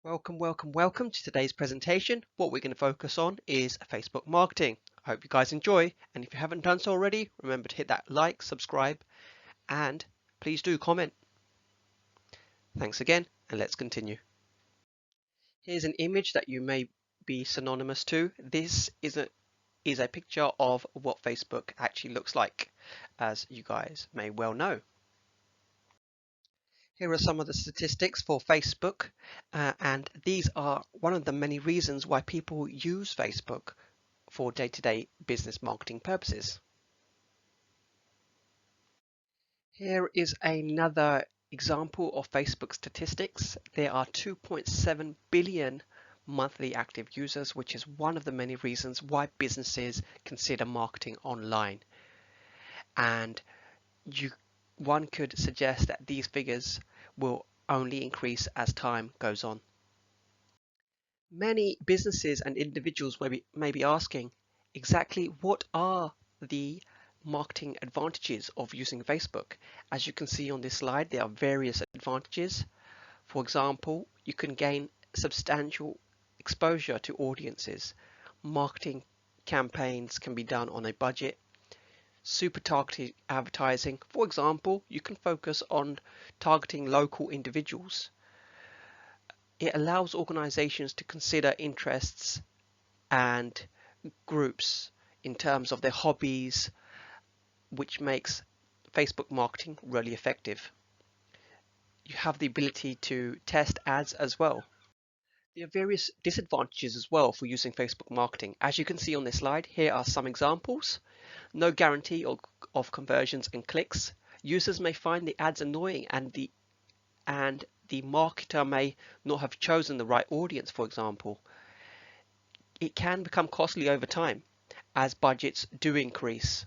Welcome to today's presentation. What we're going to focus on is Facebook marketing. I hope you guys enjoy, and if you haven't done so already, remember to hit that like, subscribe, and please do comment. Thanks again, and let's continue. Here's an image that you may be synonymous to. This is a picture of what Facebook actually looks like, as you guys may well know. Here are some of the statistics for Facebook, and these are one of the many reasons why people use Facebook for day-to-day business marketing purposes. Here is another example of Facebook statistics. There are 2.7 billion monthly active users, which is one of the many reasons why businesses consider marketing online. And one could suggest that these figures will only increase as time goes on. Many businesses and individuals may be asking exactly what are the marketing advantages of using Facebook. As you can see on this slide, there are various advantages. For example, you can gain substantial exposure to audiences. Marketing campaigns can be done on a budget. Super targeted advertising. For example, you can focus on targeting local individuals. It allows organizations to consider interests and groups in terms of their hobbies, which makes Facebook marketing really effective. You have the ability to test ads as well. There are various disadvantages as well for using Facebook marketing. As you can see on this slide, here are some examples. No guarantee of conversions and clicks. Users may find the ads annoying and the marketer may not have chosen the right audience, for example. It can become costly over time as budgets do increase.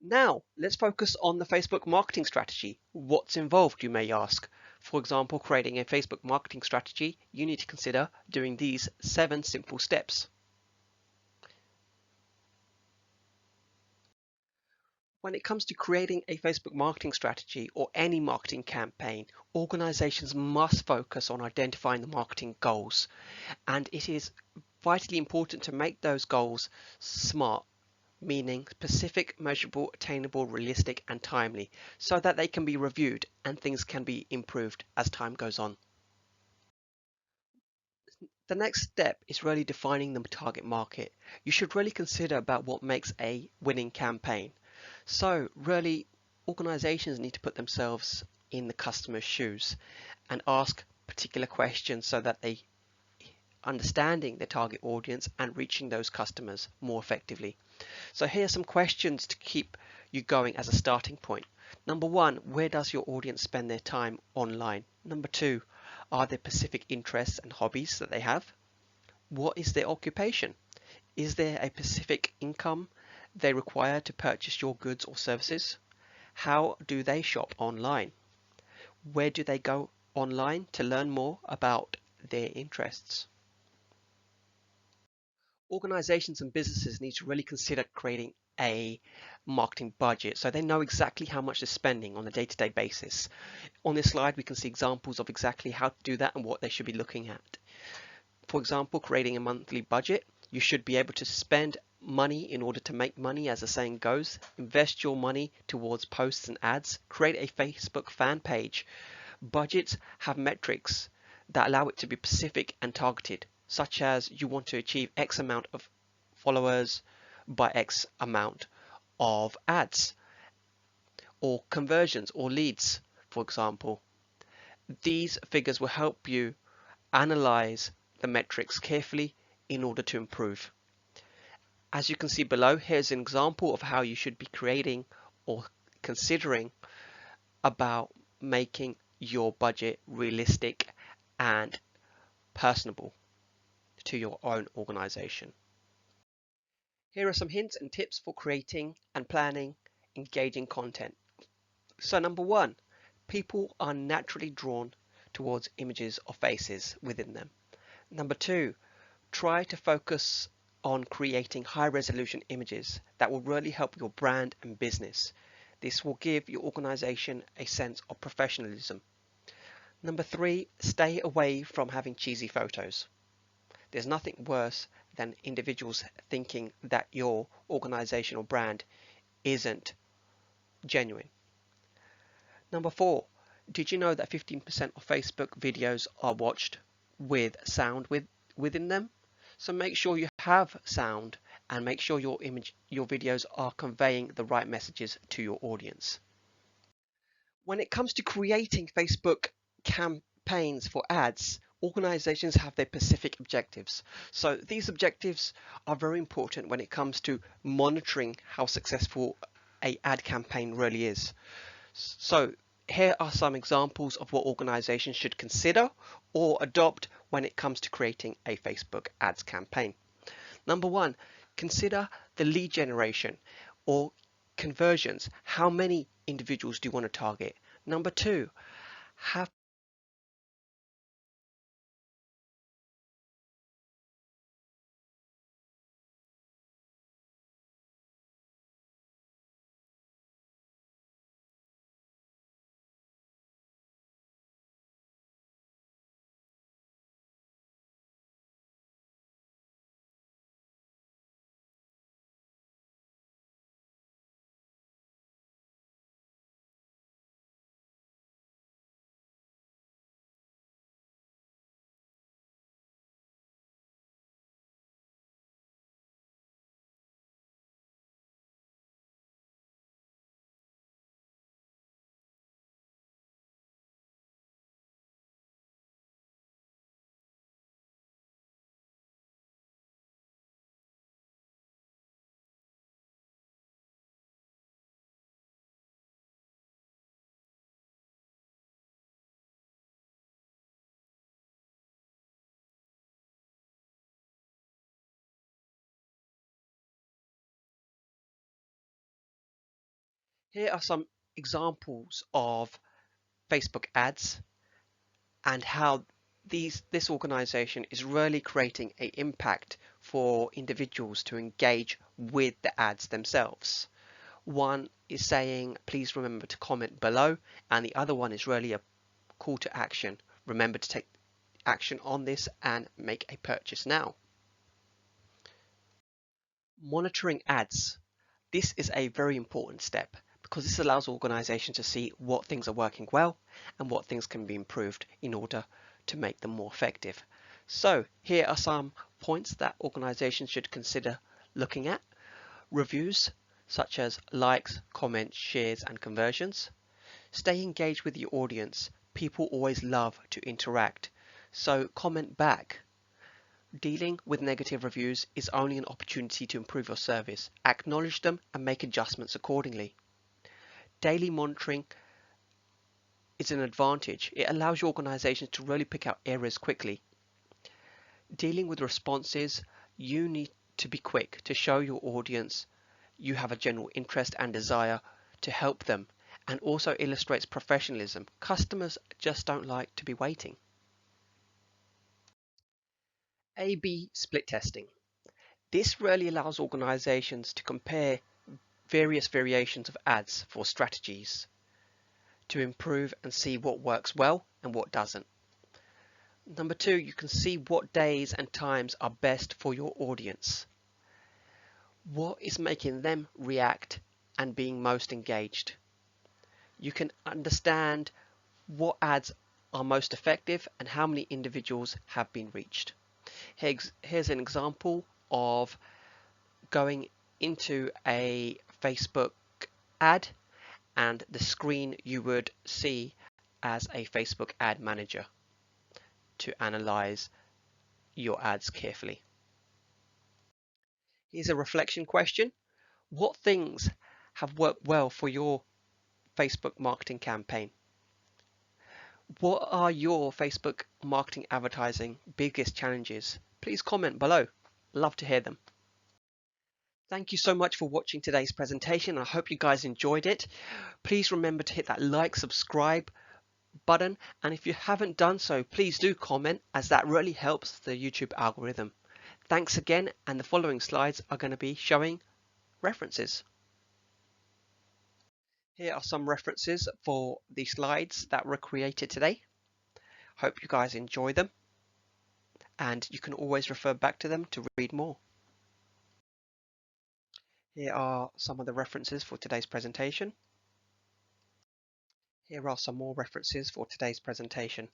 Now, let's focus on the Facebook marketing strategy. What's involved, you may ask? For example, creating a Facebook marketing strategy, you need to consider doing these 7 simple steps. When it comes to creating a Facebook marketing strategy or any marketing campaign, organizations must focus on identifying the marketing goals. And it is vitally important to make those goals SMART, meaning specific, measurable, attainable, realistic, and timely, so that they can be reviewed and things can be improved as time goes on. The next step is really defining the target market. You should really consider about what makes a winning campaign. So really, organizations need to put themselves in the customer's shoes and ask particular questions so that they understanding their target audience and reaching those customers more effectively. So here are some questions to keep you going as a starting point. Number 1, where does your audience spend their time online? Number 2, are there specific interests and hobbies that they have? What is their occupation? Is there a specific income they require to purchase your goods or services? How do they shop online? Where do they go online to learn more about their interests? Organizations and businesses need to really consider creating a marketing budget so they know exactly how much they're spending on a day-to-day basis. On this slide, we can see examples of exactly how to do that and what they should be looking at. For example, creating a monthly budget. You should be able to spend money in order to make money, as the saying goes. Invest your money towards posts and ads. Create a Facebook fan page. Budgets have metrics that allow it to be specific and targeted, such as you want to achieve X amount of followers by X amount of ads or conversions or leads, for example. These figures will help you analyze the metrics carefully in order to improve. As you can see below, here's an example of how you should be creating or considering about making your budget realistic and personable to your own organization. Here are some hints and tips for creating and planning engaging content. So number 1, people are naturally drawn towards images of faces within them. Number 2, Try to focus on creating high resolution images that will really help your brand and business. This will give your organization a sense of professionalism. Number 3, stay away from having cheesy photos. There's nothing worse than individuals thinking that your organization or brand isn't genuine. Number 4, did you know that 15% of Facebook videos are watched with sound within them? So make sure you have sound and make sure your videos are conveying the right messages to your audience. When it comes to creating Facebook campaigns for ads, organizations have their specific objectives. So these objectives are very important when it comes to monitoring how successful an ad campaign really is. So here are some examples of what organizations should consider or adopt when it comes to creating a Facebook ads campaign. Number 1, consider the lead generation or conversions. How many individuals do you want to target? Number 2, have Here are some examples of Facebook ads and how this organization is really creating an impact for individuals to engage with the ads themselves. One is saying, please remember to comment below, and the other one is really a call to action. Remember to take action on this and make a purchase now. Monitoring ads. This is a very important step because this allows organizations to see what things are working well and what things can be improved in order to make them more effective. So here are some points that organizations should consider looking at. Reviews such as likes, comments, shares and conversions. Stay engaged with your audience. People always love to interact, so comment back. Dealing with negative reviews is only an opportunity to improve your service. Acknowledge them and make adjustments accordingly. Daily monitoring is an advantage. It allows your organization to really pick out errors quickly. Dealing with responses, you need to be quick to show your audience you have a general interest and desire to help them, and also illustrates professionalism. Customers just don't like to be waiting. A/B split testing. This really allows organizations to compare various variations of ads for strategies to improve and see what works well and what doesn't. Number 2, you can see what days and times are best for your audience. What is making them react and being most engaged? You can understand what ads are most effective and how many individuals have been reached. Here's an example of going into a Facebook ad and the screen you would see as a Facebook ad manager to analyze your ads carefully. Here's a reflection question. What things have worked well for your Facebook marketing campaign? What are your Facebook marketing advertising biggest challenges? Please comment below. Love to hear them. Thank you so much for watching today's presentation. I hope you guys enjoyed it. Please remember to hit that like, subscribe button, and if you haven't done so, please do comment, as that really helps the YouTube algorithm. Thanks again, and the following slides are going to be showing references. Here are some references for the slides that were created today. Hope you guys enjoy them, and you can always refer back to them to read more. Here are some of the references for today's presentation. Here are some more references for today's presentation.